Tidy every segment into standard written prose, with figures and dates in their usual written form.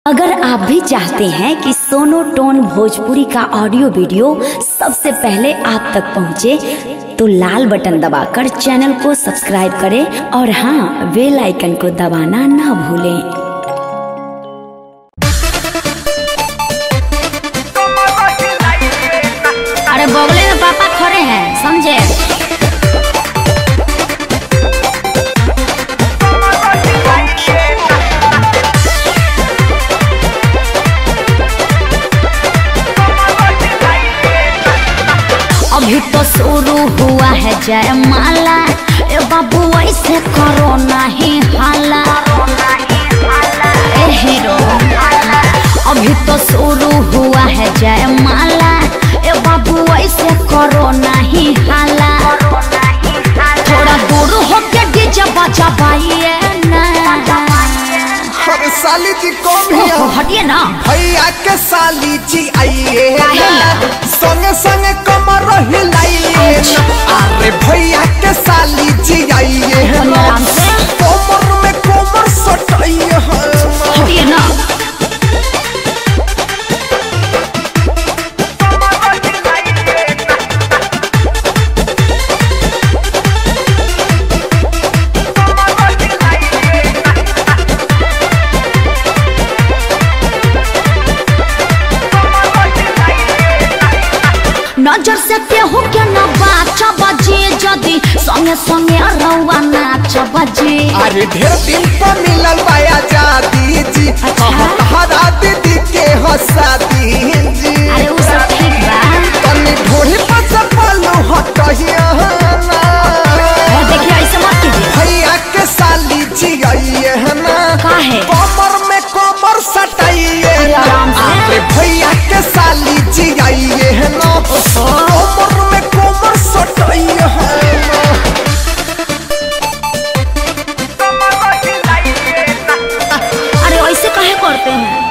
अगर आप भी चाहते हैं कि सोनो टोन भोजपुरी का ऑडियो वीडियो सबसे पहले आप तक पहुंचे, तो लाल बटन दबाकर चैनल को सब्सक्राइब करें और हाँ, बेल आइकन को दबाना ना भूलें। अरे बगले में पापा खड़े हैं, समझे? अभी तो शुरू हुआ है जयमाला, ए बाबू ऐसे करो नहीं हाला। ए हीरो, अभी तो शुरू हुआ है जयमाला, ए बाबू ऐसे करो नहीं हाला। थोड़ा दूर होके डीजे बजाइए ना। अरे साली जी को भी हटिए ना। भैया के साली जी आइए संगे संगे कमर हिलाइए। अरे भैया के साली जी आइए कमर में कमर सटाइए। हटिए ना। नजर से केहू के न बाच बजे, जदी संगे संगे रउआ नाच बजे। अरे ढेर दिन पर मिलल बाया जादी जी, हरा दीदी के हंसादी जी। अरे उ सब ठीक बा, तनी ढोरी पर से पल्लू हटाइए ना। देखिए ऐसे मत कीजिए। भैया के साली जी आइए ना, काहे? कमर में कमर सटाइए। आराम से। अरे भैया के साली जी आइए ना, कमर में कमर सटाइए ना। अरे ऐसे काहे करते हैं?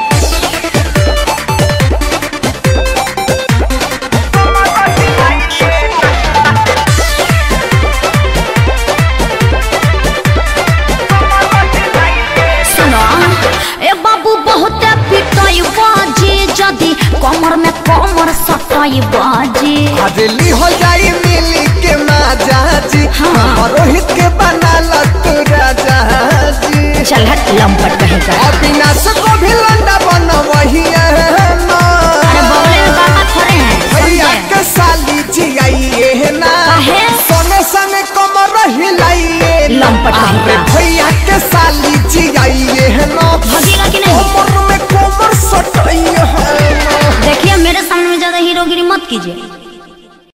सुनो, ए बाबू बहुत पिटाई बाजी, जदी कमर में कमर सटाई बाजी। हजली हो जाई मिली के माजा जी, रोहित के बना तू राजा जी। चल हट लंपट कहेगा। अविनाश को भी लंडा बना वही ना। अरे बगले में पापा खड़े हैं, भैया समझे? के साली जी आइए ना, काहे? सोने संगे कमर हिलाइए। लंपट अरे कहेगा। भैया के साली जी आइए ना, भगेगा कि नहीं? कमर में कमर सटाइए ना। देखिए मेरे सामने में ज्यादा हीरोगिरी मत कीजिए।